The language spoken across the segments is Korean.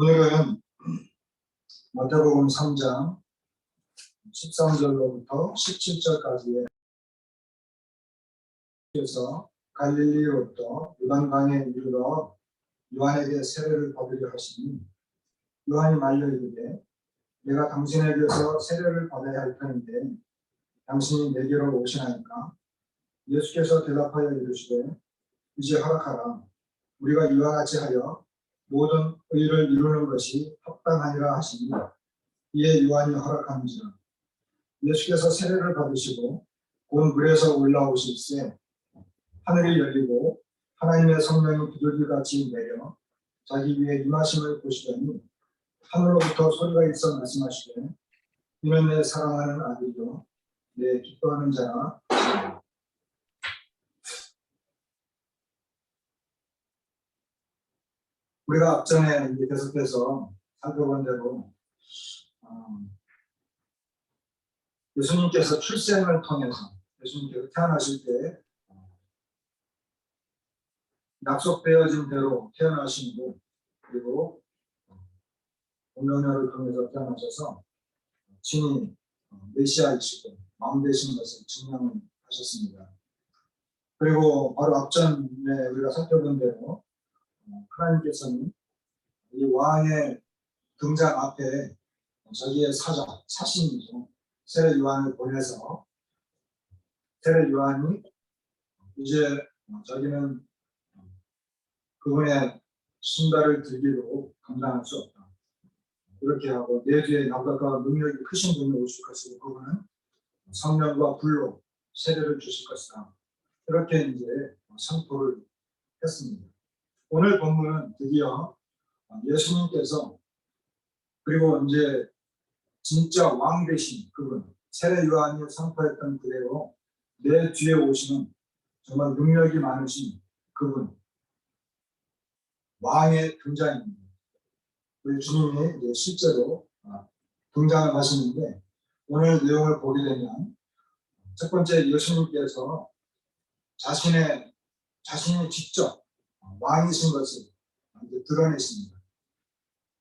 오늘은 마태복음 3장 13절로부터 17절까지에 서 갈릴리로부터 요단강에 이르러 요한에게 세례를 받으려 하시니 요한이 말려 이르되 내가 당신에게서 세례를 받아야 할 터인데 당신이 내게로 오시나이까. 예수께서 대답하여 이르시되 이제 허락하라. 우리가 이와 같이 하여 모든 의를 이루는 것이 합당하니라 하시니 이에 요한이 허락한지라. 예수께서 세례를 받으시고 곧 물에서 올라오실새 하늘이 열리고 하나님의 성령이 비둘기같이 내려 자기 위에 임하심을 보시더니 하늘로부터 소리가 있어 말씀하시되 이는 내 사랑하는 아들이요 내 기뻐하는 자라. 우리가 앞전에 계속해서 살펴본 대로 예수님께서 출생을 통해서 예수님께서 태어나실 때 약속되어진 대로 태어나시고 그리고 공명녀를 통해서 태어나셔서 친히 메시아이시고 왕 되신 것을 증명하셨습니다. 그리고 바로 앞전에 우리가 살펴본 대로 하나님께서는 이 왕의 등장 앞에 자기의 사신이죠. 세례 요한을 보내서 세례 요한이 이제 자기는 그분의 신발을 들기로 감당할 수 없다. 이렇게 하고 내 뒤에 나보다 능력이 크신 분이 오실 것이고 그분은 성령과 불로 세례를 주실 것이다. 이렇게 이제 선포를 했습니다. 오늘 본문은 드디어 예수님께서 그리고 이제 진짜 왕 되신 그분 세례 요한이 선포했던 그대로 내 뒤에 오시는 정말 능력이 많으신 그분 왕의 등장입니다. 우리 주님이 이제 실제로 등장을 하시는데 오늘 내용을 보게 되면 첫 번째 예수님께서 자신이 직접 왕이신 것을 이제 드러내십니다.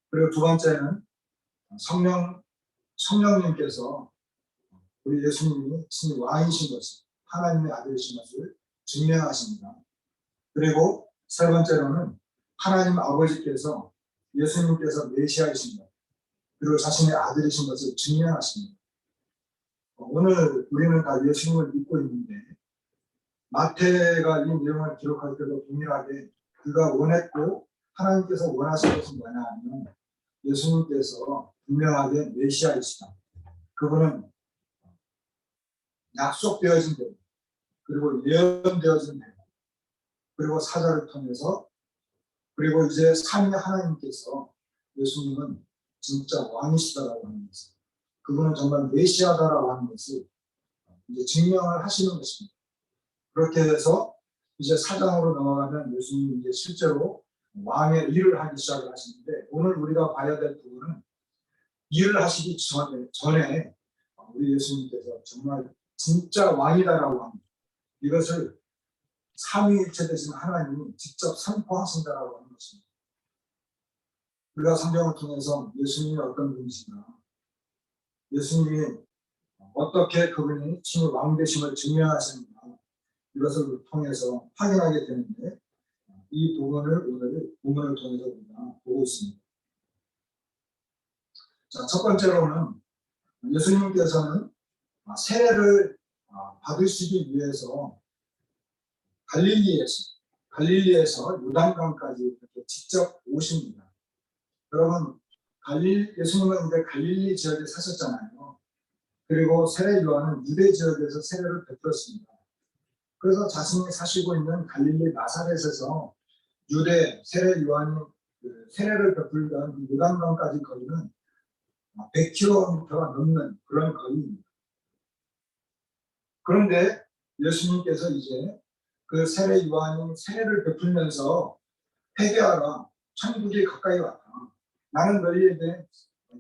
그리고 두 번째는 성령님께서 우리 예수님이 친히 왕이신 것을 하나님의 아들이신 것을 증명하십니다. 그리고 세 번째로는 하나님 아버지께서 예수님께서 메시아이신 것 그리고 자신의 아들이신 것을 증명하십니다. 오늘 우리는 다 예수님을 믿고 있는데 마태가 이 내용을 기록할 때도 동일하게 그가 원했고 하나님께서 원하신 것은 뭐냐 하면 예수님께서 분명하게 메시아이시다. 그분은 약속되어진 대로 그리고 예언되어진 대로 그리고 사자를 통해서 그리고 이제 삼위 하나님께서 예수님은 진짜 왕이시다라고 하는 것을 그분은 정말 메시아다라고 하는 것을 이제 증명을 하시는 것입니다. 그렇게 해서 이제 4장으로 넘어가면 예수님이 이제 실제로 왕의 일을 하기 시작을 하시는데 오늘 우리가 봐야 될 부분은 일을 하시기 전에 우리 예수님께서 정말 진짜 왕이다라고 합니다. 이것을 삼위일체 되신 하나님이 직접 선포하신다라고 하는 것입니다. 우리가 성경을 통해서 예수님이 어떤 분이신가 예수님이 어떻게 그분이 친히 왕 되심을 증명하시는가 이것을 통해서 확인하게 되는데 이 부분을 오늘 본문을 통해서 우리가 보고 있습니다. 자, 첫 번째로는 예수님께서는 세례를 받으시기 위해서 갈릴리에서 요단강까지 이렇게 직접 오십니다. 여러분 예수님은 이제 갈릴리 지역에 사셨잖아요. 그리고 세례 요한은 유대 지역에서 세례를 베풀었습니다. 그래서 자신이 사시고 있는 갈릴리 나사렛에서 유대 세례 요한이 세례를 베풀던 요단강까지 거리는 100km가 넘는 그런 거리입니다. 그런데 예수님께서 이제 그 세례 요한이 세례를 베풀면서 회개하라 천국이 가까이 왔다. 나는 너희에게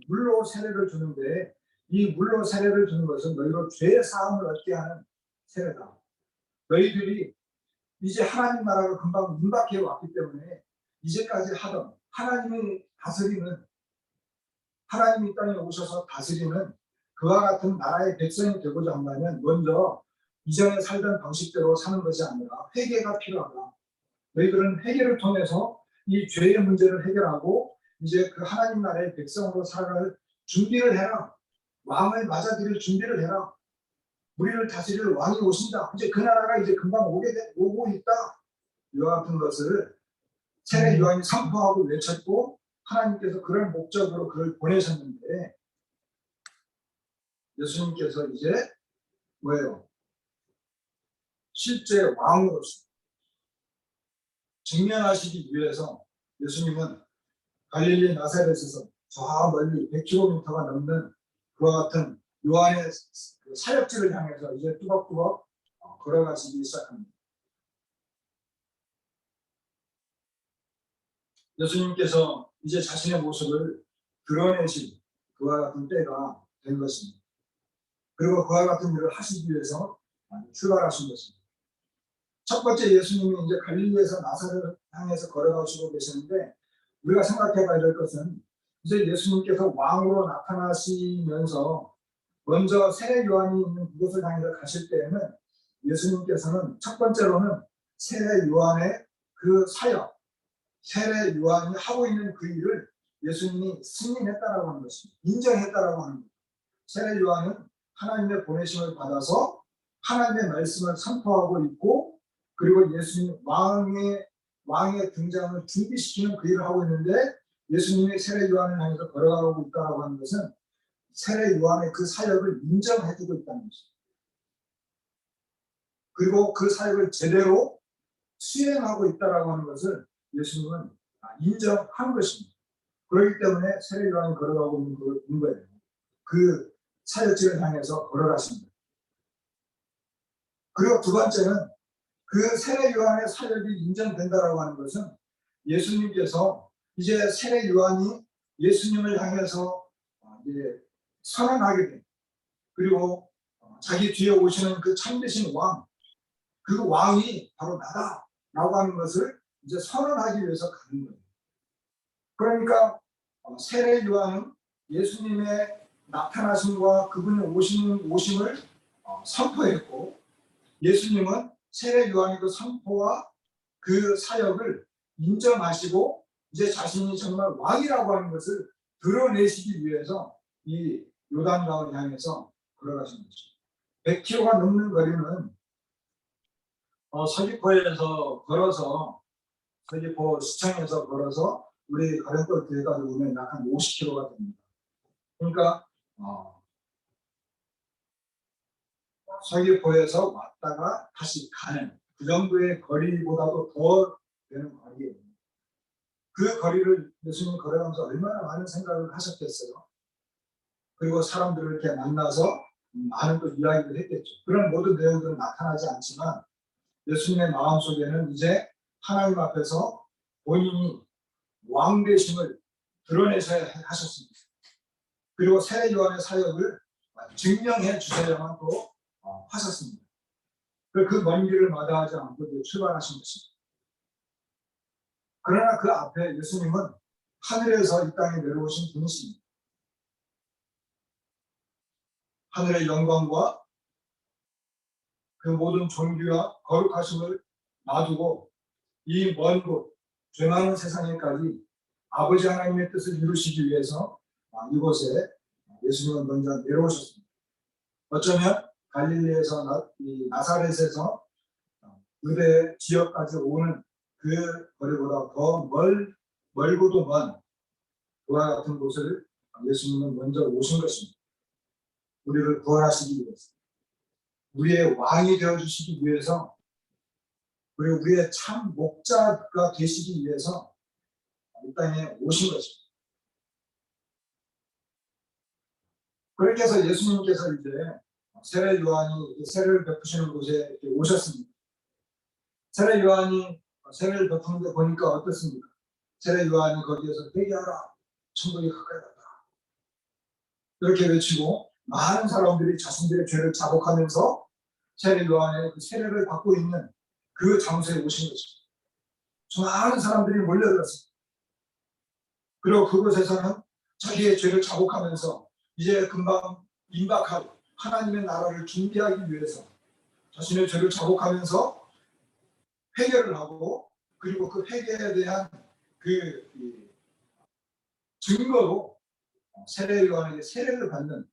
물로 세례를 주는데 이 물로 세례를 주는 것은 너희로 죄 사함을 얻게 하는 세례다. 너희들이 이제 하나님 나라가 금방 임박해 왔기 때문에 이제까지 하던 하나님이 다스리는, 하나님이 이 땅에 오셔서 다스리는 그와 같은 나라의 백성이 되고자 한다면 먼저 이전에 살던 방식대로 사는 것이 아니라 회개가 필요하다. 너희들은 회개를 통해서 이 죄의 문제를 해결하고 이제 그 하나님 나라의 백성으로 살아갈 준비를 해라. 왕을 맞아들일 준비를 해라. 우리를 다스릴 왕이 오신다. 이제 그 나라가 이제 금방 오고 있다. 이와 같은 것을 세례 요한이 선포하고 외쳤고 하나님께서 그런 목적으로 그를 보내셨는데 예수님께서 이제 뭐예요? 실제 왕으로서 증명하시기 위해서 예수님은 갈릴리 나사렛에서 저 멀리 100km가 넘는 그와 같은 요한의 사역지를 향해서 이제 뚜벅뚜벅 걸어가시기 시작합니다. 예수님께서 이제 자신의 모습을 드러내신 그와 같은 때가 된 것입니다. 그리고 그와 같은 일을 하시기 위해서 출발하신 것입니다. 첫 번째 예수님이 이제 갈릴리에서 나사렛을 향해서 걸어가시고 계시는데 우리가 생각해 봐야 될 것은 이제 예수님께서 왕으로 나타나시면서 먼저 세례 요한이 있는 그곳을 향해서 가실 때에는 예수님께서는 첫 번째로는 세례 요한의 그 사역, 세례 요한이 하고 있는 그 일을 예수님이 승인했다라고 하는 것입니다. 인정했다라고 하는 겁니다. 세례 요한은 하나님의 보내심을 받아서 하나님의 말씀을 선포하고 있고 그리고 예수님 왕의 등장을 준비시키는 그 일을 하고 있는데 예수님이 세례 요한을 향해서 걸어가고 있다라고 하는 것은 세례 요한의 그 사역을 인정해주고 있다는 것입니다. 그리고 그 사역을 제대로 수행하고 있다라고 하는 것을 예수님은 인정한 것입니다. 그렇기 때문에 세례 요한이 걸어가고 있는 거예요. 그 사역지를 향해서 걸어가십니다. 그리고 두 번째는 그 세례 요한의 사역이 인정된다라고 하는 것은 예수님께서 이제 세례 요한이 예수님을 향해서 이제 선언하게 된 그리고 자기 뒤에 오시는 그 참되신 왕, 그 왕이 바로 나다라고 하는 것을 이제 선언하기 위해서 가는 거예요. 그러니까 세례 요한은 예수님의 나타나심과 그분의 오심을 선포했고 예수님은 세례 요한의 그 선포와 그 사역을 인정하시고 이제 자신이 정말 왕이라고 하는 것을 드러내시기 위해서 이 요단강을 향해서 걸어가신 거죠. 100km가 넘는 거리는 서귀포에서 걸어서 서귀포 시청에서 걸어서 우리 가령골 교회까지 오면 약 한 50km가 됩니다. 그러니까 서귀포에서 왔다가 다시 가는 그 정도의 거리보다도 더 되는 거리예요. 그 거리를 예수님이 걸어가면서 얼마나 많은 생각을 하셨겠어요. 그리고 사람들을 이렇게 만나서 많은 또 이야기를 했겠죠. 그런 모든 내용들은 나타나지 않지만 예수님의 마음속에는 이제 하나님 앞에서 본인이 왕 되심을 드러내셔야 하셨습니다. 그리고 세례 요한의 사역을 증명해 주셔야만 또 하셨습니다. 그 먼 길을 마다하지 않고 출발하신 것입니다. 그러나 그 앞에 예수님은 하늘에서 이 땅에 내려오신 분이십니다. 하늘의 영광과 그 모든 존귀와 거룩하심을 놔두고 이 먼 곳, 죄 많은 세상에까지 아버지 하나님의 뜻을 이루시기 위해서 이곳에 예수님은 먼저 내려오셨습니다. 어쩌면 갈릴리에서 나사렛에서 유대 지역까지 오는 그 거리보다 더 멀고도 먼 그와 같은 곳을 예수님은 먼저 오신 것입니다. 우리를 구원하시기 위해서, 우리의 왕이 되어주시기 위해서, 그리고 우리의 참 목자가 되시기 위해서 이 땅에 오신 것입니다. 그렇게 해서 예수님께서 이제 세례 요한이 세례를 베푸시는 곳에 오셨습니다. 세례 요한이 세례를 베푸는데 보니까 어떻습니까? 세례 요한이 거기에서 회개하라, 천국이 가까이 왔다, 이렇게 외치고 많은 사람들이 자신들의 죄를 자복하면서 세례 요한의 그 세례를 받고 있는 그 장소에 오신 것입니다. 많은 사람들이 몰려들었습니다. 그리고 그곳에서는 자기의 죄를 자복하면서 이제 금방 임박할 하나님의 나라를 준비하기 위해서 자신의 죄를 자복하면서 회개를 하고, 그리고 그 회개에 대한 그 증거로 세례 요한에게 세례를 받는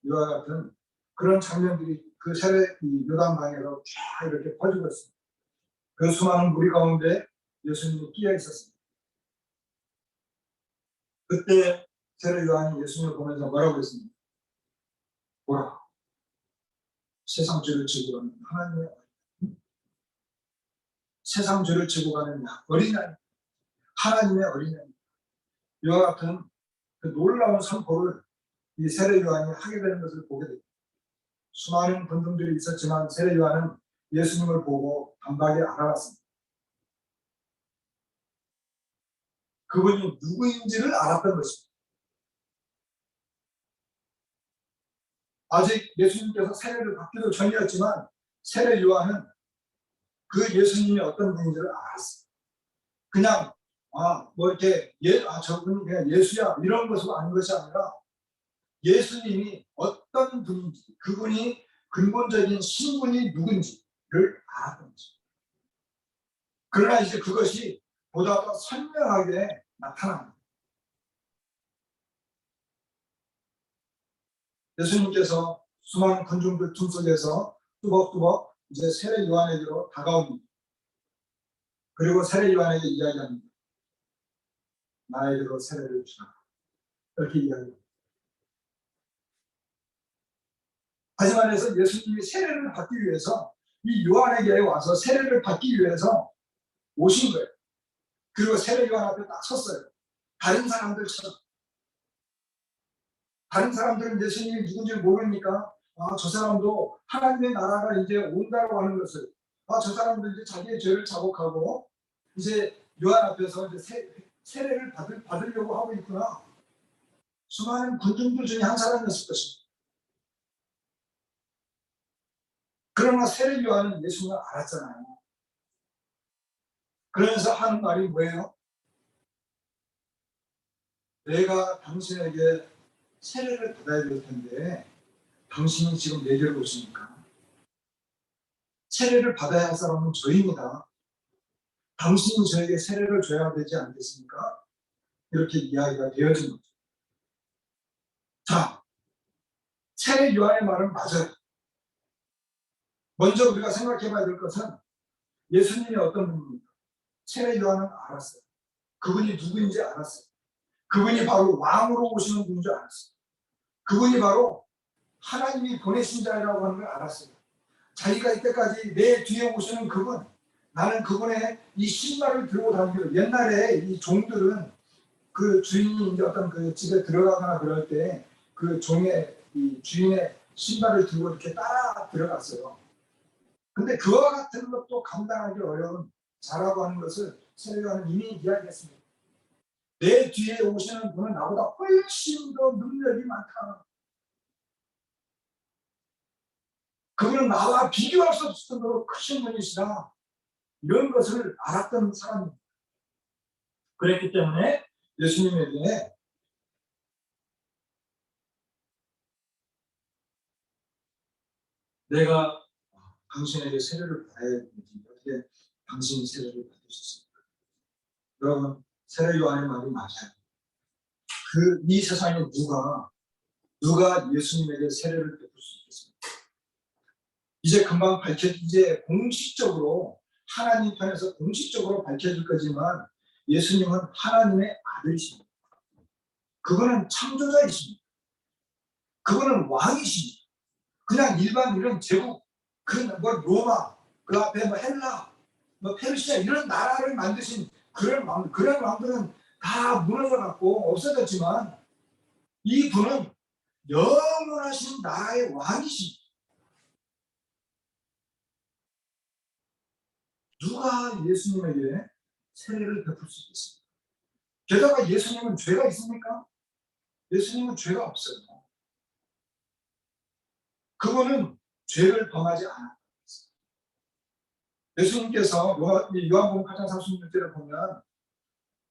이와 같은 그런 장면들이 그 세례 요단강에서 쫙 이렇게 퍼지고 있습니다. 그 수많은 무리 가운데 예수님이 끼어 있었습니다. 그때 세례 요한이 예수님을 보면서 뭐라고 했습니까? 보라, 세상 죄를 지고 가는 하나님의 어린, 세상 죄를 지고 가는 어린아이, 하나님의 어린아이. 이와 같은 그 놀라운 선포를 이 세례 요한이 하게 되는 것을 보게 됩니다. 수많은 군중들이 있었지만 세례 요한은 예수님을 보고 단박에 알아봤습니다. 그분이 누구인지를 알았던 것입니다. 아직 예수님께서 세례를 받기도 전이었지만 세례 요한은 그 예수님이 어떤 분인지를 알았어요. 그냥 뭐 이렇게 저분이 그냥 예수야 이런 것으로 아는 것이 아니라 예수님이 어떤 분인지, 그분이 근본적인 신분이 누군지를 알았던 거죠. 그러나 이제 그것이 보다 더 선명하게 나타납니다. 예수님께서 수많은 군중들 틈 속에서 뚜벅뚜벅 이제 세례 요한에게로 다가옵니다. 그리고 세례 요한에게 이야기합니다. 나에게로 세례를 주라. 이렇게 이야기합니다. 하지만 해서 예수님이 세례를 받기 위해서 이 요한에게 와서 세례를 받기 위해서 오신 거예요. 그리고 세례 요한 앞에 딱 섰어요. 다른 사람들처럼. 다른 사람들은 예수님이 누군지 모르니까 저 사람도 하나님의 나라가 이제 온다고 하는 것을, 저 사람도 이제 자기의 죄를 자복하고 이제 요한 앞에서 이제 세례를 받으려고 하고 있구나. 수많은 군중들 중에 한 사람이었을 것입니다. 그러나 세례 요한은 예수님을 알았잖아요. 그러면서 하는 말이 뭐예요? 내가 당신에게 세례를 받아야 될 텐데 당신이 지금 내게로 오시니까 세례를 받아야 할 사람은 저입니다. 당신이 저에게 세례를 줘야 되지 않겠습니까? 이렇게 이야기가 되어진 거죠. 자, 세례 요한의 말은 맞아요. 먼저 우리가 생각해 봐야 될 것은 예수님이 어떤 분입니까? 세례 요한은 알았어요. 그분이 누구인지 알았어요. 그분이 바로 왕으로 오시는 분인 줄 알았어요. 그분이 바로 하나님이 보내신 자라고 하는 걸 알았어요. 자기가 이때까지 내 뒤에 오시는 그분, 나는 그분의 이 신발을 들고 다니기로, 옛날에 이 종들은 그 주인이 이제 어떤 그 집에 들어가거나 그럴 때 그 종의 이 주인의 신발을 들고 이렇게 따라 들어갔어요. 근데 그와 같은 것도 감당하기 어려운 자라고 하는 것을 세례 요한은 이미 이야기했습니다. 내 뒤에 오시는 분은 나보다 훨씬 더 능력이 많다. 그분은 나와 비교할 수 없을 정도로 크신 분이시다. 이런 것을 알았던 사람입니다. 그랬기 때문에 예수님에게 내가 당신에게 세례를 받아야 되는지, 어떻게 당신이 세례를 받으셨습니까? 여러분, 세례 요한의 말이 맞아요. 이 세상에 누가 예수님에게 세례를 베풀 수 있겠습니까? 이제 금방 이제 공식적으로 하나님 편에서 공식적으로 밝혀질 거지만 예수님은 하나님의 아들이십니다. 그거는 창조자이십니다. 그거는 왕이십니다. 그냥 일반 이런 제국, 뭐 로마, 그 앞에 뭐 헬라, 뭐 페르시아 이런 나라를 만드신 그런 왕들은 다 무너져갖고 없어졌지만 이 분은 영원하신 나라의 왕이십니다. 누가 예수님에게 세례를 베풀 수 있겠습니까? 게다가 예수님은 죄가 있습니까? 예수님은 죄가 없어요. 그분은 죄를 범하지 않았어요. 예수님께서 요한복음 8장 36절에 보면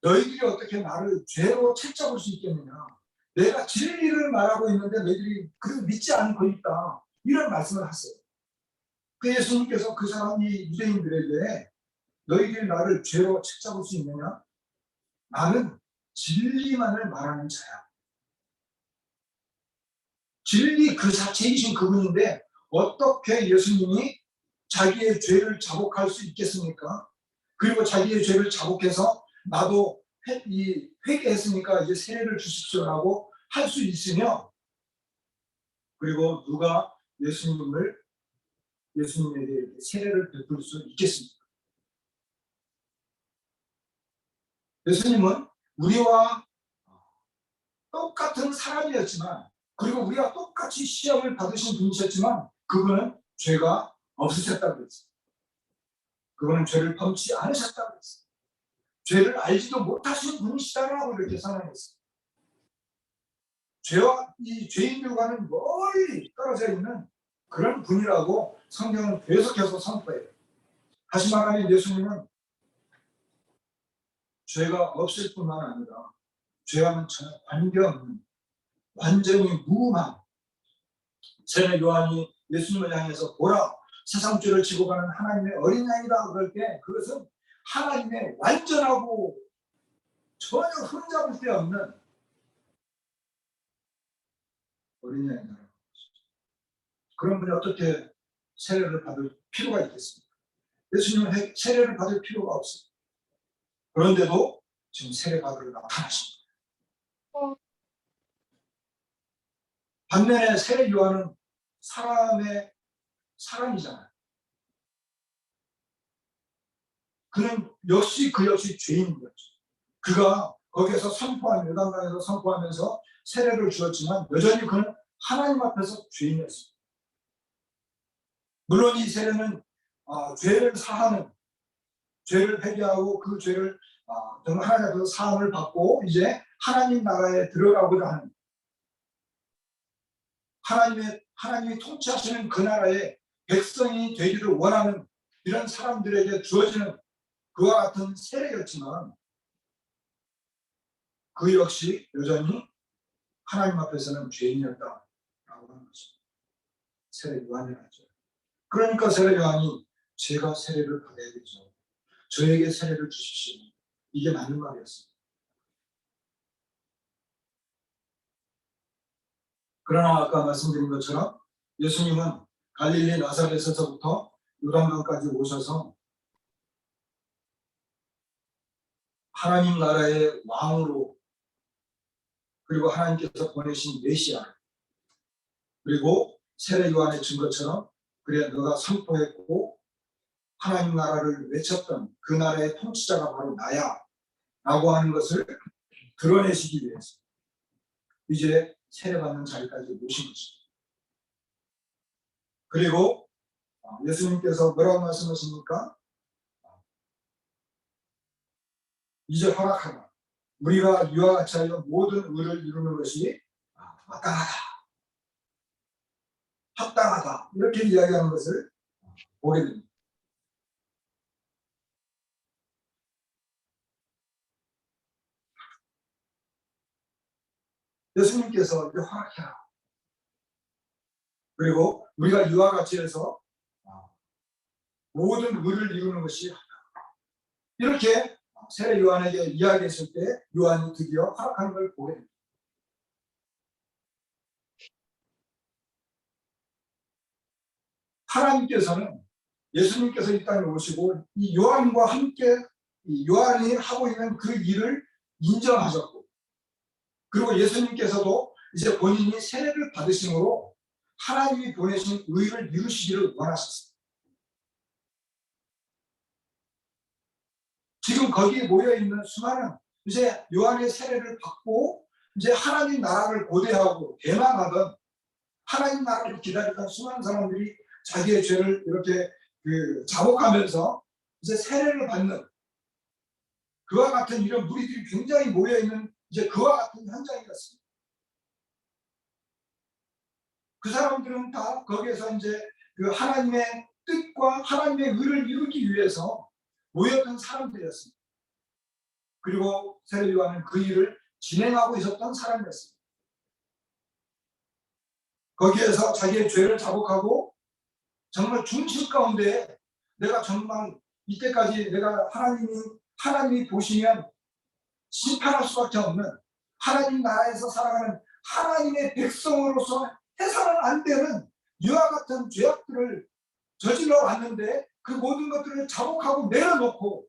너희들이 어떻게 나를 죄로 채잡을 수 있겠느냐? 내가 진리를 말하고 있는데 너희들이 그 믿지 않고 있다. 이런 말씀을 하세요. 그 예수님께서 그 사람이 유대인들에게 너희들이 나를 죄로 채잡을 수 있느냐? 나는 진리만을 말하는 자야. 진리 그 자체이신 그분인데 어떻게 예수님이 자기의 죄를 자복할 수 있겠습니까? 그리고 자기의 죄를 자복해서 나도 회개했으니까 이제 세례를 주십시오라고 할 수 있으며, 그리고 누가 예수님에게 이렇게 세례를 베풀 수 있겠습니까? 예수님은 우리와 똑같은 사람이었지만, 그리고 우리가 똑같이 시험을 받으신 분이셨지만 그분은 죄가 없으셨다고 그랬어요. 그분은 죄를 범치 않으셨다고 그랬어요. 죄를 알지도 못하시는 분이시다라고 이렇게 선언했어요. 죄와 이 죄인들과는 멀리 떨어져 있는 그런 분이라고 성경은 계속해서 선포해요. 다시 말하면 예수님은 죄가 없을 뿐만 아니라 죄와는 전혀 관계없는 완전히 무음한, 세례 요한이 예수님을 향해서 보라 세상 죄를 지고 가는 하나님의 어린 양이다 그럴 때 그것은 하나님의 완전하고 전혀 흠잡을 데 없는 어린 양이다. 그런 분이 어떻게 세례를 받을 필요가 있겠습니까? 예수님은 세례를 받을 필요가 없어요. 그런데도 지금 세례 받으러 나타나십니다. 반면에 세례 요한은 사람이잖아요. 그는 그 역시 죄인이었죠. 그가 거기에서 요단강에서 선포하면서 세례를 주었지만 여전히 그는 하나님 앞에서 죄인이었습니다. 물론 이 세례는 죄를 사하는, 죄를 회개하고 그 죄를 정말 하나님 앞에서 사함을 받고 이제 하나님 나라에 들어가고자 하는, 하나님이 통치하시는 그 나라의 백성이 되기를 원하는 이런 사람들에게 주어지는 그와 같은 세례였지만 그 역시 여전히 하나님 앞에서는 죄인이었다라고 하는 것입니다. 세례 요한이라죠. 그러니까 세례 요한이 제가 세례를 받아야 되죠. 저에게 세례를 주십시오. 이게 맞는 말이었습니다. 그러나 아까 말씀드린 것처럼 예수님은 갈릴리 나사렛에서부터 요단강까지 오셔서 하나님 나라의 왕으로, 그리고 하나님께서 보내신 메시아, 그리고 세례 요한의 증거처럼 그래 너가 선포했고 하나님 나라를 외쳤던 그 나라의 통치자가 바로 나야 라고 하는 것을 드러내시기 위해서 이제 세례받는 자리까지 모신 것입니다. 그리고 예수님께서 뭐라고 말씀하십니까? 이제 허락하라. 우리가 이와 같이 하여 모든 의를 이루는 것이 합당하다. 이렇게 이야기하는 것을 보게 됩니다. 예수님께서 이제 허락해라. 그리고 우리가 이와 같이 해서 모든 의를 이루는 것이 이렇게 세례 요한에게 이야기했을 때 요한이 드디어 허락하는 걸 보게 됩니다. 하나님께서는 예수님께서 이 땅에 오시고 이 요한과 함께 요한이 하고 있는 그 일을 인정하셨고, 그리고 예수님께서도 이제 본인이 세례를 받으심으로 하나님이 보내신 의를 이루시기를 원하셨습니다. 지금 거기에 모여있는 수많은 이제 요한의 세례를 받고 이제 하나님 나라를 고대하고 대망하던, 하나님 나라를 기다리던 수많은 사람들이 자기의 죄를 이렇게 자복하면서 이제 세례를 받는 그와 같은 이런 무리들이 굉장히 모여있는 이제 그와 같은 현장이었습니다. 그 사람들은 다 거기에서 이제 그 하나님의 뜻과 하나님의 의를 이루기 위해서 모였던 사람들이었습니다. 그리고 세례 요한은 그 일을 진행하고 있었던 사람이었습니다. 거기에서 자기의 죄를 자복하고 정말 중심 가운데 내가 정말 이때까지 내가 하나님이 보시면 심판할 수밖에 없는 하나님 나라에서 살아가는 하나님의 백성으로서 해서는 안 되는 이와 같은 죄악들을 저질러 왔는데 그 모든 것들을 자복하고 내려놓고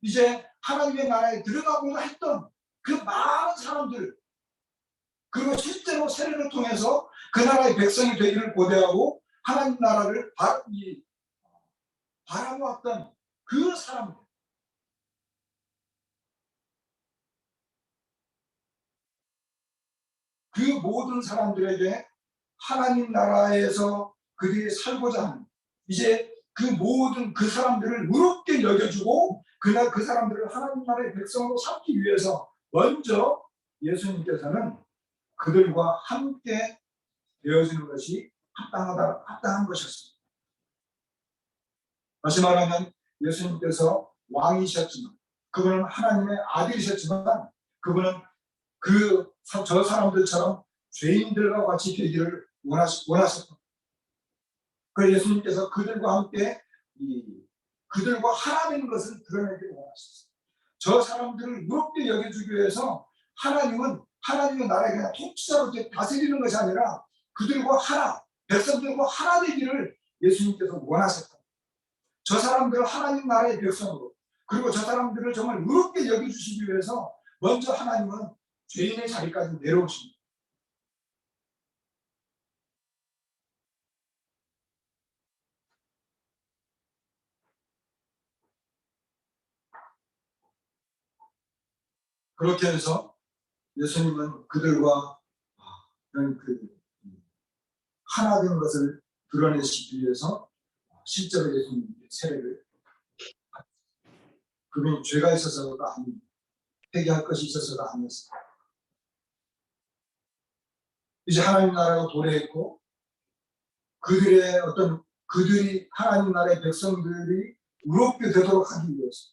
이제 하나님의 나라에 들어가고자 했던 그 많은 사람들, 그리고 실제로 세례를 통해서 그 나라의 백성이 되기를 고대하고 하나님 나라를 바라보았던 그 사람들, 그 모든 사람들에게 하나님 나라에서 그들이 살고자 하는, 이제 그 모든 그 사람들을 의롭게 여겨주고 그날 그 사람들을 하나님 나라의 백성으로 삼기 위해서 먼저 예수님께서는 그들과 함께 되어지는 것이 합당한 것이었습니다. 다시 말하면 예수님께서 왕이셨지만, 그분은 하나님의 아들이셨지만, 그분은 저 사람들처럼 죄인들과 같이 되기를 원하셨던, 그 예수님께서 그들과 함께 그들과 하나님 것을 드러내기를 원하셨어요. 저 사람들을 의롭게 여겨주기 위해서 하나님은 하나님의 나라에 그냥 통치자로 다스리는 것이 아니라 그들과 하나, 백성들과 하나 되기를 예수님께서 원하셨다. 저 사람들을 하나님 나라의 백성으로, 그리고 저 사람들을 정말 의롭게 여겨주시기 위해서 먼저 하나님은 죄인의 자리까지 내려오십니다. 그렇게 해서 예수님은 그들과 하나 된 것을 드러내시기 위해서 실제로 예수님께 세례를, 그분이 죄가 있어서가 아닙니다. 회개할 것이 있어서가 아니었습니다. 이제 하나님 나라가 도래했고 그들이 하나님 나라의 백성들이 의롭게 되도록 하기 위해서,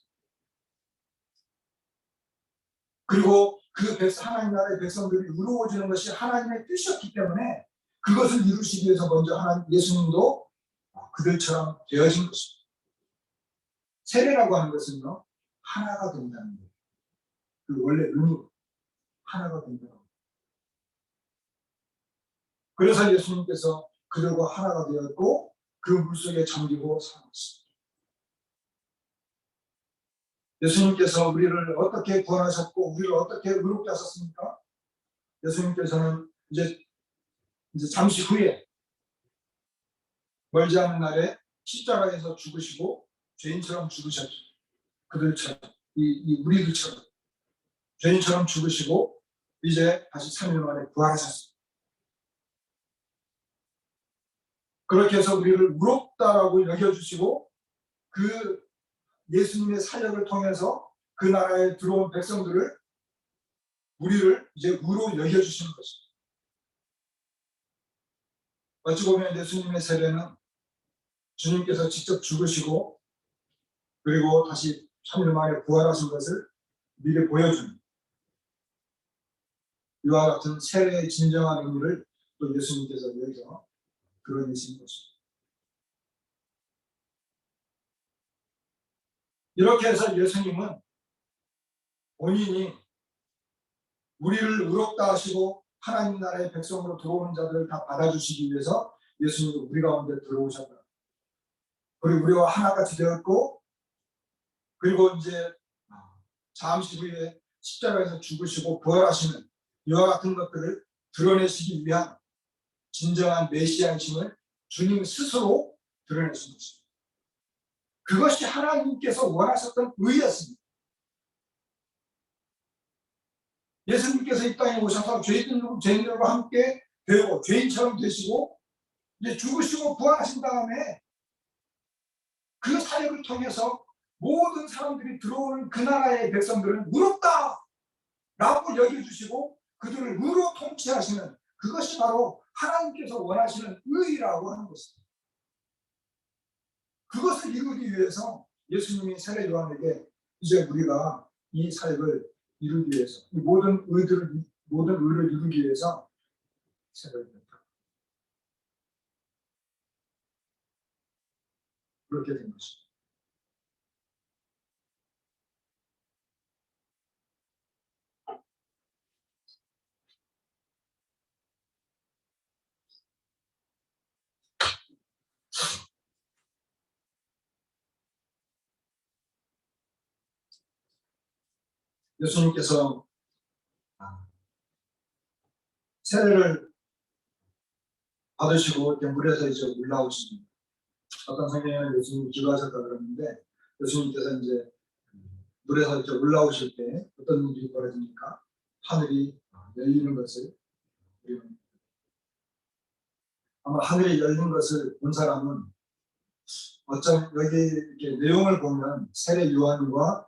그리고 하나님 나라의 백성들이 의로워지는 것이 하나님의 뜻이었기 때문에 그것을 이루시기 위해서 먼저 예수님도 그들처럼 되어진 것입니다. 세례라고 하는 것은요, 하나가 된다는 거예요. 그 원래 의미가 하나가 된다는 거예요. 그래서 예수님께서 그들과 하나가 되었고 그 물속에 잠기고 살았습니다. 예수님께서 우리를 어떻게 구원하셨고 우리를 어떻게 의롭게 하셨습니까? 예수님께서는 이제 잠시 후에 멀지 않은 날에 십자가에서 죽으시고 죄인처럼 죽으셨죠. 그들처럼, 우리들처럼 죄인처럼 죽으시고 이제 다시 3일 만에 부활하셨습니다. 그렇게 해서 우리를 의롭다라고 여겨주시고 그 예수님의 사역을 통해서 그 나라에 들어온 백성들을, 우리를 이제 의로 여겨주시는 것입니다. 어찌 보면 예수님의 세례는 주님께서 직접 죽으시고 그리고 다시 3일 만에 부활하신 것을 미리 보여주는, 이와 같은 세례의 진정한 의미를 또 예수님께서 여기서 드러내신 것입니다. 이렇게 해서 예수님은 본인이 우리를 의롭다 하시고 하나님 나라의 백성으로 들어오는 자들을 다 받아주시기 위해서 예수님도 우리 가운데 들어오셨다. 그리고 우리와 하나같이 되었고, 그리고 이제 잠시 후에 십자가에서 죽으시고 부활하시는 이와 같은 것들을 드러내시기 위한 진정한 메시아이심을 주님 스스로 드러내신 것입니다. 그것이 하나님께서 원하셨던 의였습니다. 예수님께서 이 땅에 오셔서 죄인들과 함께 되고 죄인처럼 되시고 이제 죽으시고 부활하신 다음에 그 사역을 통해서 모든 사람들이 들어오는 그 나라의 백성들은 의롭다 라고 여겨주시고 그들을 의로 통치하시는, 그것이 바로 하나님께서 원하시는 의라고 하는 것입니다. 그것을 이루기 위해서 예수님이 세례 요한에게 이제 우리가 이 사역을 이루기 위해서, 이 모든 의를 이루기 위해서 세례를 받았다. 그렇게 된 것입니다. 예수님께서 세례를 받으시고 이렇게 물에서 이제 올라오십니다. 어떤 성경에는 예수님이 기도하셨다 그러는데, 예수님께서 이제 물에서 이렇게 올라오실 때 어떤 일이 벌어집니까? 하늘이 열리는 것을 우리는, 아마 하늘이 열린 것을 본 사람은 어쩜 여기 이렇게 내용을 보면 세례 요한과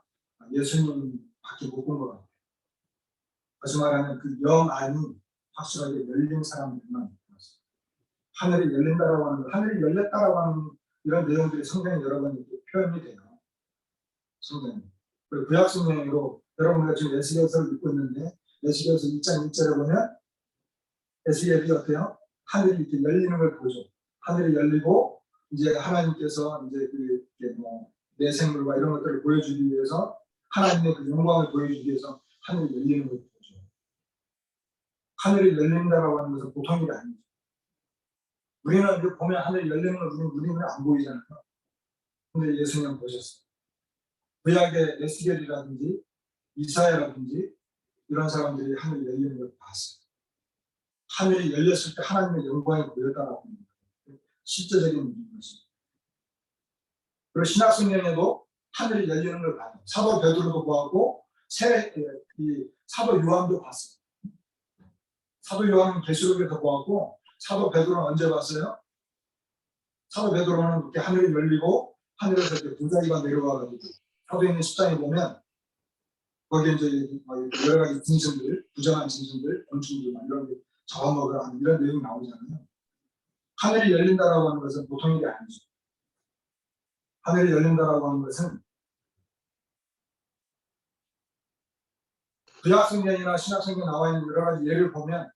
예수님밖에 못 본 것 같아요. 다시 말하면 그 영 안이 확실하게 열린 사람들만 있었어요. 하늘이 열린다라고 하는, 하늘이 열렸다라고 하는 이런 내용들이 성경에 여러 번 이렇게 표현이 돼요. 성경. 그리고 구약 성경으로 여러분과 지금 에스겔서를 읽고 있는데, 에스겔서 2장 1절에 보면 에스겔이 어때요? 하늘이 이렇게 열리는 걸 보죠. 하늘이 열리고 이제 하나님께서 이제 내생물과 이런 것들을 보여주기 위해서, 하나님의 그 영광을 보여주기 위해서 하늘이 열리는 걸 보죠. 하늘이 열린다라고 하는 것은 보통 일이 아니죠. 우리는 이제 보면 하늘이 열리는 걸 우리는 안 보이잖아요. 근데 예수님은 보셨어요. 구약의 에스겔이라든지 이사야라든지 이런 사람들이 하늘이 열리는 걸 봤어요. 하늘이 열렸을 때 하나님의 영광이 보였다라고 합니다. 실제적인 것입니다. 그리고 신약성경에도 하늘이 열리는 걸 봐요. 사도 베드로도 보았고 사도 요한도 봤어요. 사도 요한은 계시록에서 보았고, 사도 베드로는 언제 봤어요? 사도 베드로는 이렇게 하늘이 열리고 하늘에서 이렇게 부자기가 내려와가지고, 사도행전 10장에 보면 거기에 이제 여러 가지 짐승들, 부정한 짐승들, 곤충들 이런 게 잡아먹으라 하는 이런 내용이 나오잖아요. 하늘이 열린다라고 하는 것은 보통 일이 아니죠. 하늘이 열린다라고 하는 것은 구약성경이나 신약성경에 나와 있는 여러 가지 예를 보면,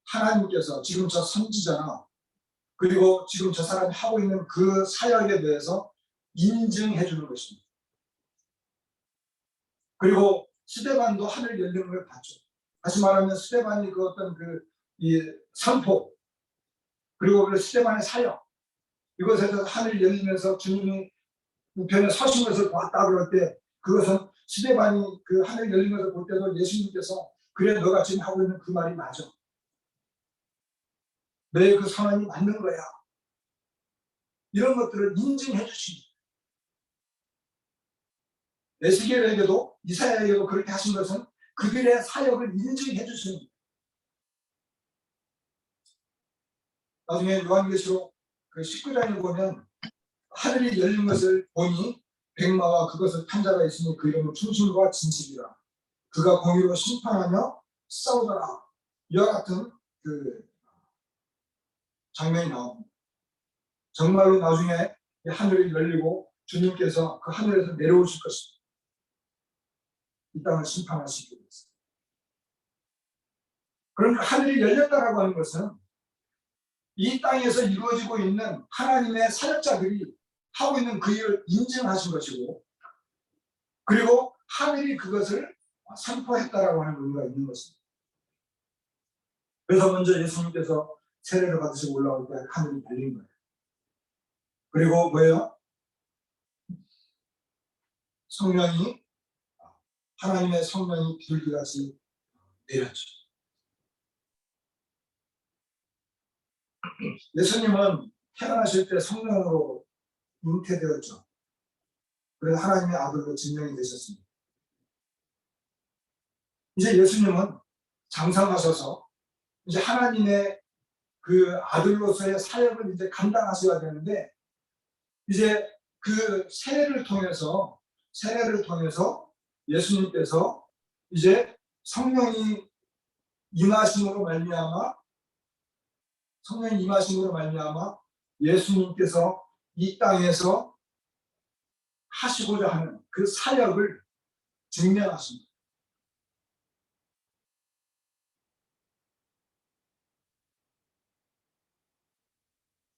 하나님께서 지금 저 선지자나 그리고 지금 저 사람이 하고 있는 그 사역에 대해서 인증해 주는 것입니다. 그리고 스데반도 하늘 열리는 걸 봤죠. 다시 말하면 스데반이 그 어떤 이 선포, 그리고 그 스데반의 사역, 이것에서 하늘이 열리면서 주님이 우편에 서신 것을 봤다 그럴 때, 그것은 스데반이 그 하늘 열린 것을 볼 때도 예수님께서 그래 너가 지금 하고 있는 그 말이 맞아. 너의 그 선언이 맞는 거야. 이런 것들을 인증해 주십니다. 에스겔에게도 이사야에게도 그렇게 하신 것은 그들의 사역을 인증해 주십니다. 나중에 요한계시록 그 19장에 보면 하늘이 열린 것을 보니 백마와 그것을 탄 자가 있으니 그 이름은 충실과 진실이라. 그가 공의로 심판하며 싸우더라. 이와 같은 그 장면이 나옵니다. 정말로 나중에 하늘이 열리고 주님께서 그 하늘에서 내려오실 것입니다. 이 땅을 심판하시기 위해서. 그러니까 하늘이 열렸다라고 하는 것은 이 땅에서 이루어지고 있는 하나님의 사역자들이 하고 있는 그 일을 인증하신 것이고, 그리고 하늘이 그것을 선포했다라고 하는 의미가 있는 것입니다. 그래서 먼저 예수님께서 세례를 받으시고 올라올 때 하늘이 열린 거예요. 그리고 뭐예요? 성령이, 하나님의 성령이 비둘기같이 내렸죠. 예수님은 태어나실 때 성령으로 잉태되었죠. 그래서 하나님의 아들로 증명이 되셨습니다. 이제 예수님은 장성하셔서 이제 하나님의 그 아들로서의 사역을 이제 감당하셔야 되는데, 이제 그 세례를 통해서 예수님께서 이제 성령이 임하심으로 말미암아 예수님께서 이 땅에서 하시고자 하는 그 사역을 증명하십니다.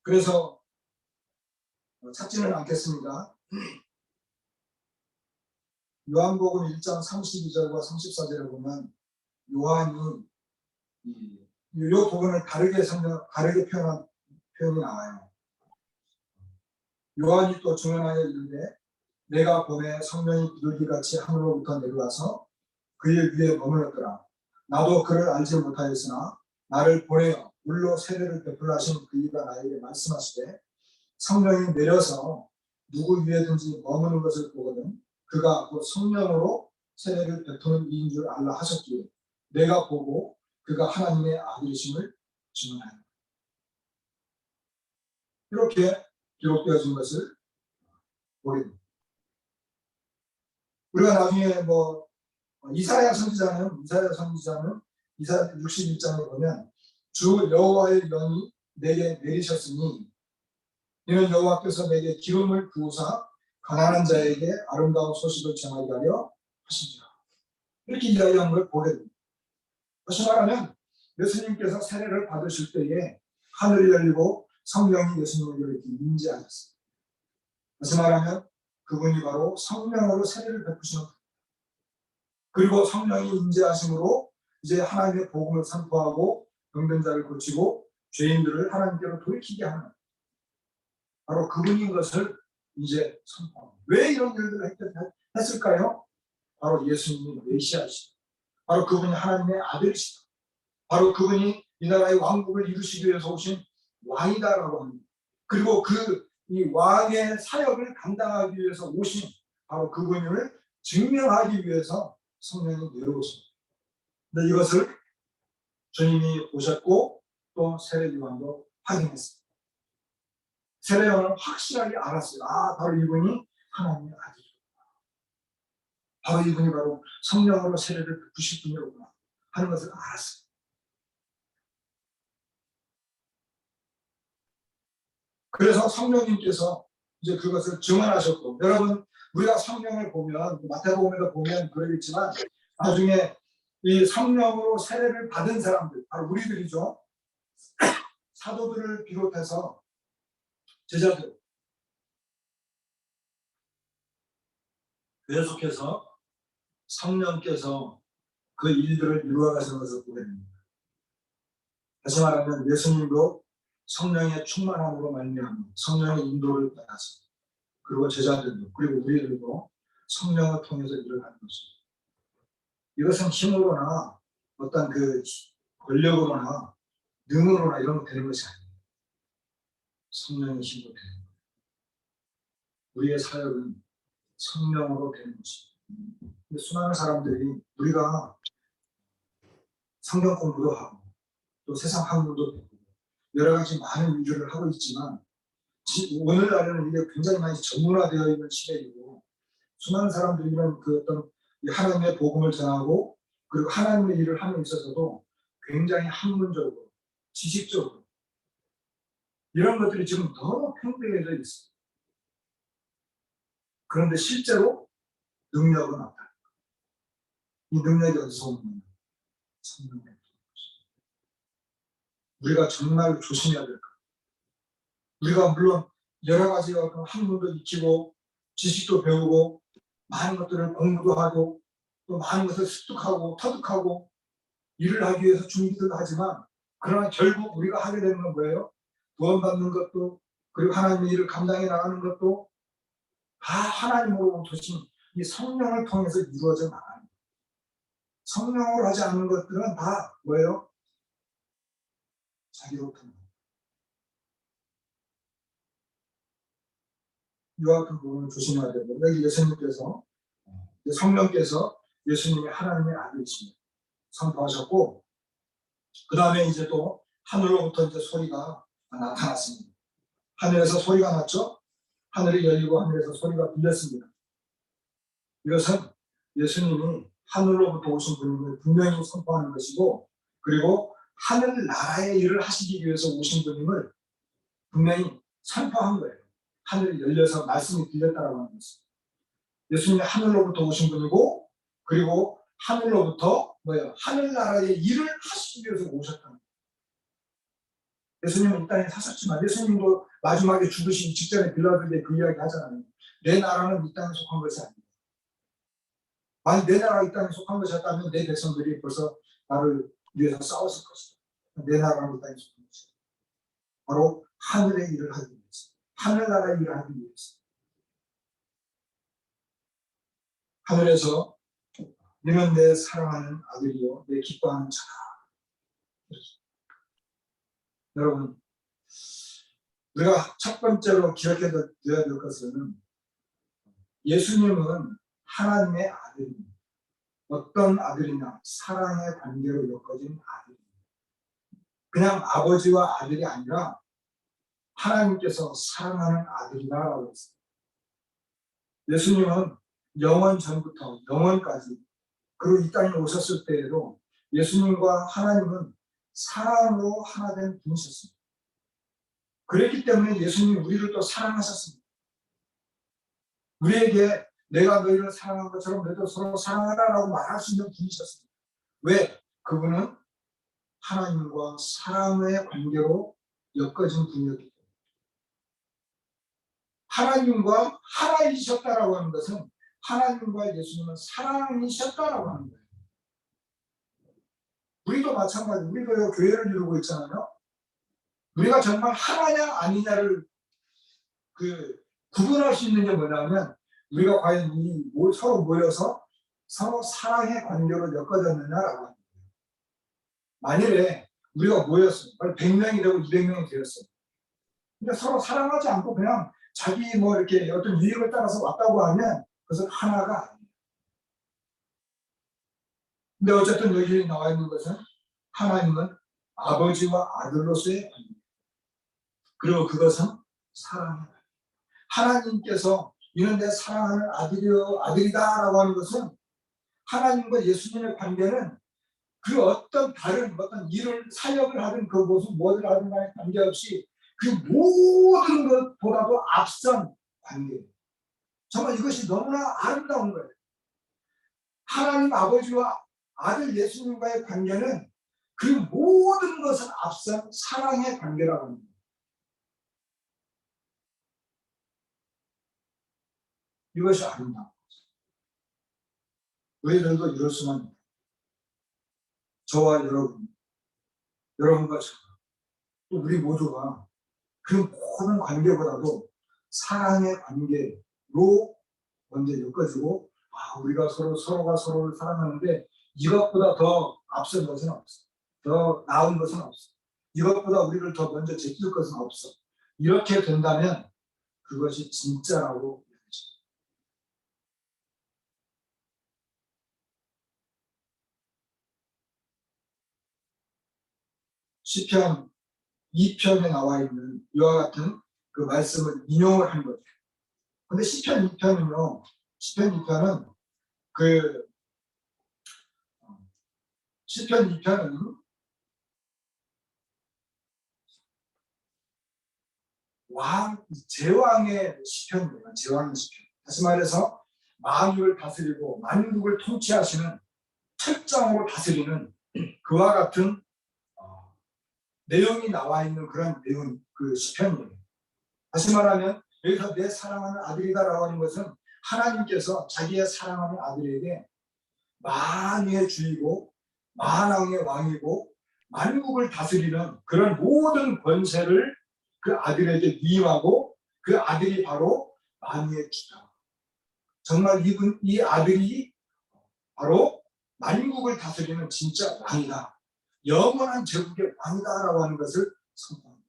그래서 찾지는 않겠습니다. 요한복음 1장 32절과 34절에 보면 요한이 이 부분을 다르게 표현한 표현이 나와요. 요한이 또 증언하여 이르되 내가 봄에 성령이 비둘기같이 하늘로부터 내려와서 그의 위에 머물렀더라. 나도 그를 알지 못하였으나 나를 보내어 물로 세례를 베풀라 하신 그이가 나에게 말씀하시되 성령이 내려서 누구 위에든지 머무는 것을 보거든 그가 곧 성령으로 세례를 베푸는 이인 줄 알라 하셨기에 내가 보고 그가 하나님의 아들이심을 증언하였다. 이렇게 기록되어진 것을 보게 됩니다. 우리가 나중에 이사야 선지자는 이사야 61장에 보면 주 여호와의 영이 내게 내리셨으니 이는 여호와께서 내게 기름을 부으사 가난한 자에게 아름다운 소식을 전하게 하려 하시니라. 이렇게 이야기한 걸 보게 됩니다. 다시 말하면 예수님께서 세례를 받으실 때에 하늘이 열리고 성령이 예수님에게 이렇게 임재하셨습니다. 다시 말하면 그분이 바로 성령으로 세례를 베푸시는 분. 그리고 성령이 임재하심으로 이제 하나님의 복음을 선포하고 병든 자를 고치고 죄인들을 하나님께로 돌이키게 하는 바로 그분인 것을 이제 선포합니다. 왜 이런 일들을 했을까요? 바로 예수님이 메시아이시다. 바로 그분이 하나님의 아들이시다. 바로 그분이 이 나라의 왕국을 이루시기 위해서 오신 왕이다라고 합니다. 그리고 이 왕의 사역을 감당하기 위해서 오신 바로 그분을 증명하기 위해서 성령이 내려오십니다. 근데 이것을 주님이 보셨고 또 세례 요한도 확인했습니다. 세례 요한은 확실하게 알았어요. 바로 이분이 하나님의 아들이구나. 바로 이분이 바로 성령으로 세례를 베푸실 분이로구나 하는 것을 알았어요. 그래서 성령님께서 이제 그것을 증언하셨고, 여러분 우리가 성령을 보면 마태복음에도 보면 그러겠지만 나중에 이 성령으로 세례를 받은 사람들 바로 우리들이죠. 사도들을 비롯해서 제자들 계속해서 성령께서 그 일들을 이루어가시는 것을 보게 됩니다. 다시 말하면 예수님도 성령의 충만함으로 말미암아 성령의 인도를 받아서 그리고 제자들도 그리고 우리들도 성령을 통해서 일을 하는 것입니다. 이것은 힘으로나 어떤 권력으로나 능으로나 이런 거 되는 것이 아닙니다. 성령의 힘으로 되는 거예요. 우리의 사역은 성령으로 되는 것입니다. 수많은 사람들이 우리가 성경 공부도 하고 또 세상 학문도 배우고 여러 가지 많은 일들을 하고 있지만 오늘날에는 이게 굉장히 많이 전문화되어 있는 시대이고 수많은 사람들이 이런 어떤 하나님의 복음을 전하고 그리고 하나님의 일을 하는 데 있어서도 굉장히 학문적으로 지식적으로 이런 것들이 지금 너무 팽배해져 있어요. 그런데 실제로 능력은 없다. 이 능력이 어디서 오는 거냐? 성령의 것입니다. 우리가 정말 조심해야 될 것. 우리가 물론 여러 가지 어떤 학문도 익히고 지식도 배우고 많은 것들을 공부도 하고 또 많은 것을 습득하고 터득하고 일을 하기 위해서 준비도 하지만 그러나 결국 우리가 하게 되는 건 뭐예요? 구원받는 것도 그리고 하나님의 일을 감당해 나가는 것도 다 하나님으로 오신 이 성령을 통해서 이루어져 나가는 거예요. 성령으로 하지 않는 것들은 다 뭐예요? 자기로부터 이와 같은 부분을 조심해야 되고 여기 예수님께서 성령께서 예수님이 하나님의 아들이십니다. 선포하셨고 그 다음에 이제 또 하늘로부터 이제 소리가 나타났습니다. 하늘에서 소리가 났죠. 하늘이 열리고 하늘에서 소리가 들렸습니다. 이것은 예수님이 하늘로부터 오신 분임을 분명히 선포하는 것이고 그리고 하늘나라의 일을 하시기 위해서 오신 분임을 분명히 선포한 거예요. 하늘이 열려서 말씀이 들렸다라고 하는 것입니다. 예수님이 하늘로부터 오신 분이고 그리고 하늘로부터 뭐예요? 하늘나라의 일을 하시기 위해서 오셨다는 거예요. 예수님은 이 땅에 사셨지만 예수님도 마지막에 죽으시기 직전에 빌라도에게 그 이야기 하잖아요. 내 나라는 이 땅에 속한 것이 아니다. 만약 내 나라가 이 땅에 속한 것이었다면 내 백성들이 벌써 나를 위해서 싸웠을 것이다. 내 나라는 이 땅에 속한 것이다. 바로 하늘의 일을 하기 위해서, 하늘나라의 일을 하기 위해서. 하늘에서 너는 내 사랑하는 아들이요 내 기뻐하는 자다. 여러분, 우리가 첫 번째로 기억해야 될 것은 예수님은 하나님의 아들입니다. 어떤 아들이냐? 사랑의 관계로 엮어진 아들입니다. 그냥 아버지와 아들이 아니라 하나님께서 사랑하는 아들이라고 했습니다. 예수님은 영원 전부터 영원까지 그리고 이 땅에 오셨을 때에도 예수님과 하나님은 사랑으로 하나 된 분이셨습니다. 그랬기 때문에 예수님이 우리를 또 사랑하셨습니다. 우리에게 내가 너희를 사랑한 것처럼 너희도 서로 사랑하라라고 말할 수 있는 분이셨습니다. 왜? 그분은 하나님과 사랑의 관계로 엮어진 분이었기 때문에. 하나님과 하나이셨다라고 하는 것은 하나님과 예수님은 사랑이셨다라고 하는 거예요. 우리도 마찬가지, 우리도 교회를 이루고 있잖아요. 우리가 정말 하나냐 아니냐를 구분할 수 있는 게 뭐냐면 우리가 과연 서로 모여서 서로 사랑의 관계로 엮어졌느냐라고 합니다. 만일에 우리가 모였어요. 100명이 되고 200명이 되었어요. 근데 서로 사랑하지 않고 그냥 자기 이렇게 어떤 유익을 따라서 왔다고 하면 그것은 하나가 아니에요. 근데 어쨌든 여기 나와 있는 것은 하나님은 아버지와 아들로서의 관계. 그리고 그것은 사랑이에요. 하나님께서 이는 내 사랑하는 아들이다라고 하는 것은 하나님과 예수님의 관계는 그 어떤 다른 어떤 일을 사역을 하든 그 무슨 뭐를 하든 간에 관계없이 그 모든 것보다도 앞선 관계예요. 정말 이것이 너무나 아름다운 거예요. 하나님 아버지와 아들 예수님과의 관계는 그 모든 것을 앞선 사랑의 관계라고 합니다. 이것이 아름다운 거죠. 너희들도 이럴 수만 있다. 저와 여러분과 저, 또 우리 모두가 그 모든 관계보다도 사랑의 관계로 먼저 엮어지고 우리가 서로가 서로를 사랑하는데 이것보다 더 앞선 것은 없어. 더 나은 것은 없어. 이것보다 우리를 더 먼저 제낄 것은 없어. 이렇게 된다면 그것이 진짜라고 여겨져요. 시편 2편에 나와 있는 이와 같은 그 말씀을 인용을 한 거죠. 근데 시편 2편은요. 시편 2편은 시편 2편은 제왕의 시편이에요. 제왕의 시편. 다시 말해서 만유를 다스리고 만국을 통치하시는 철장으로 다스리는 그와 같은 내용이 나와 있는 그런 내용 그 시편이에요. 다시 말하면 여기서 내 사랑하는 아들이다라고 하는 것은 하나님께서 자기의 사랑하는 아들에게 만유의 주이고 만왕의 왕이고 만국을 다스리는 그런 모든 권세를 그 아들에게 위임하고 그 아들이 바로 만유의 주다. 정말 이 아들이 바로 만국을 다스리는 진짜 왕이다. 영원한 제국의 왕이다라고 하는 것을 선포합니다.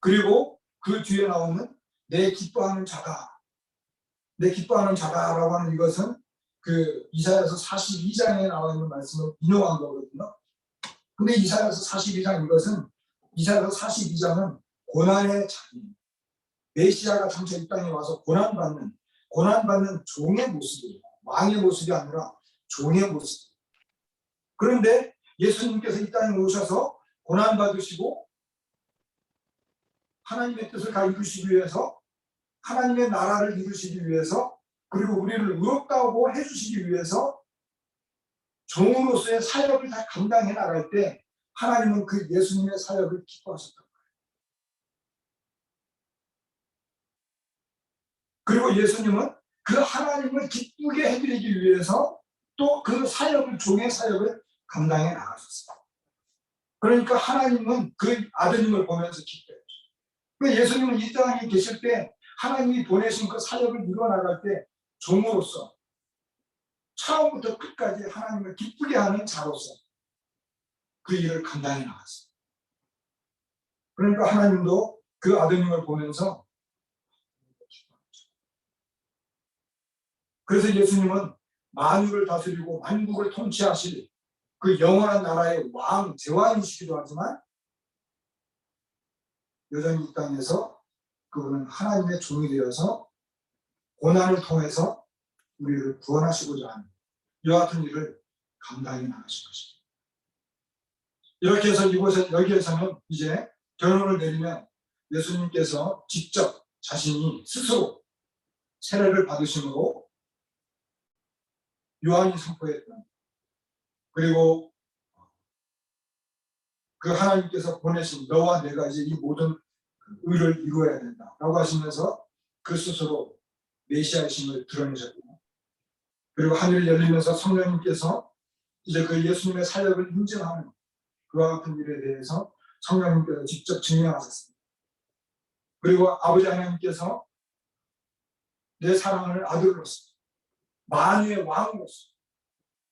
그리고 그 뒤에 나오는 내 기뻐하는 자가, 내 기뻐하는 자다라고 하는 이것은 그 이사야서 42장에 나와 있는 말씀을 인용한 거거든요. 근데 이사야서 42장 이사야서 42장은 고난의 장이에요. 메시아가 장차 이 땅에 와서 고난받는 종의 모습이에요. 왕의 모습이 아니라 종의 모습. 그런데 예수님께서 이 땅에 오셔서 고난받으시고 하나님의 뜻을 다 이루시기 위해서 하나님의 나라를 이루시기 위해서 그리고 우리를 의롭다고 해주시기 위해서 종으로서의 사역을 다 감당해 나갈 때 하나님은 그 예수님의 사역을 기뻐하셨다. 그리고 예수님은 그 하나님을 기쁘게 해드리기 위해서 또 그 사역을, 종의 사역을 감당해 나가셨어요. 그러니까 하나님은 그 아드님을 보면서 기뻐해요. 예수님은 이 땅에 계실 때 하나님이 보내신 그 사역을 이루어나갈 때 종으로서 처음부터 끝까지 하나님을 기쁘게 하는 자로서 그 일을 감당해 나갔어요. 그러니까 하나님도 그 아드님을 보면서, 그래서 예수님은 만유를 다스리고 만국을 통치하실 그 영원한 나라의 왕, 제왕이시기도 하지만 여전히 이 땅에서 그분은 하나님의 종이 되어서 고난을 통해서 우리를 구원하시고자 하는 이와 같은 일을 감당해 나가신 것입니다. 이렇게 해서 여기에서는 이제 결론을 내리면 예수님께서 직접 자신이 스스로 세례를 받으심으로 요한이 선포했던, 그리고 그 하나님께서 보내신 너와 내가 이제 이 모든 의를 이루어야 된다라고 하시면서 그 스스로 메시아이심을 드러내셨고, 그리고 하늘이 열리면서 성령님께서 이제 그 예수님의 사역을 인증하는 그와 같은 일에 대해서 성령님께서 직접 증명하셨습니다. 그리고 아버지 하나님께서 내 사랑하는 아들로서 만유의 왕으로서,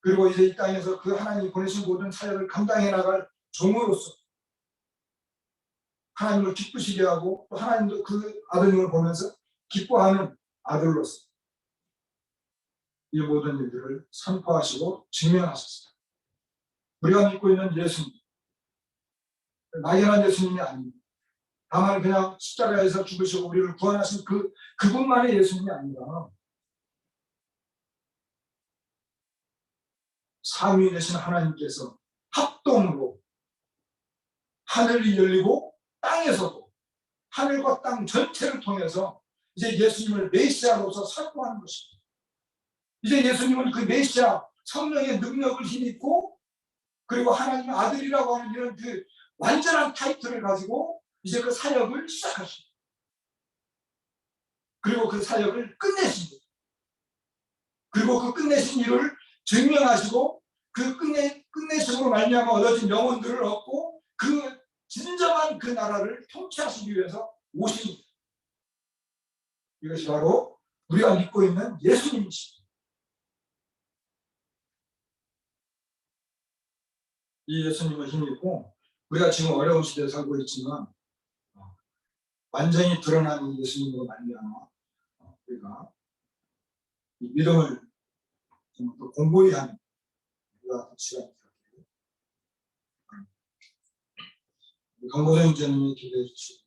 그리고 이제 이 땅에서 그 하나님이 보내신 모든 사역을 감당해 나갈 종으로서 하나님을 기쁘시게 하고 또 하나님도 그 아드님을 보면서 기뻐하는 아들로서 이 모든 일들을 선포하시고 증명하셨습니다. 우리가 믿고 있는 예수님, 막연한 예수님이 아닙니다. 다만 그냥 십자가에서 죽으시고 우리를 구원하신 그분만의 예수님이 아니라 삼위 되신 하나님께서 합동으로 하늘이 열리고 땅에서도 하늘과 땅 전체를 통해서 이제 예수님을 메시아로서 선포하는 것입니다. 이제 예수님은 그 메시아 성령의 능력을 힘입고 그리고 하나님의 아들이라고 하는 이런 그 완전한 타이틀을 가지고 이제 그 사역을 시작하십니다. 그리고 그 사역을 끝내십니다. 그리고 그 끝내신 일을 증명하시고 그 끝내심으로 말미암아 얻어진 영혼들을 얻고 그 진정한 그 나라를 통치하시기 위해서 오십니다. 이것이 바로 우리가 믿고 있는 예수님이십니다. 이 예수님을 힘입고 우리가 지금 어려운 시대에 살고 있지만 완전히 드러나는 예수님으로 말미암아 우리가 이 믿음을 좀 더 공고히 하는 우리가 시간이 되었기를 강보정 기자님이 기대해 주시고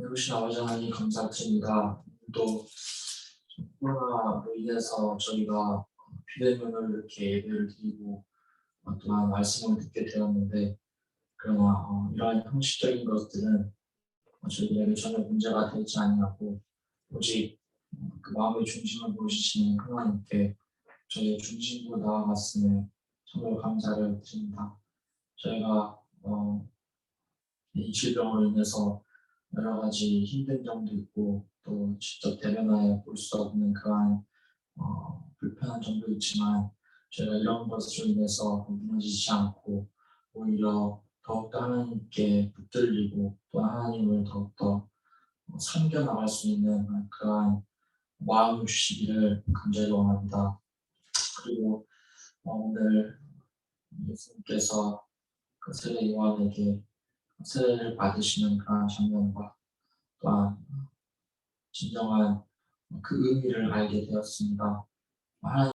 이루신 아버지 하나님 감사드립니다. 또 코로나로 인해서 저희가 비대면으로 이렇게 예배를 드리고 또한 말씀을 듣게 되었는데, 그러나 이러한 형식적인 것들은 저희들에게 전혀 문제가 되지 아니하고 오직 그 마음의 중심을 보시는 하나님께 저희의 중심으로 나아갔음에 정말 감사를 드립니다. 저희가 이 질병으로 인해서 여러 가지 힘든 점도 있고 또 직접 대면하여 볼 수 없는 그러한 불편한 점도 있지만 저희가 이런 것으로 인해서 무너지지 않고 오히려 더욱더 하나님께 붙들리고 또 하나님을 더욱더 섬겨나갈 수 있는 그러한 마음을 주시기를 간절히 원합니다. 그리고 오늘 예수님께서 그 세례 요한에게 세례를 받으시는 그러한 장면과 또한 진정한 그 의미를 알게 되었습니다. 하나님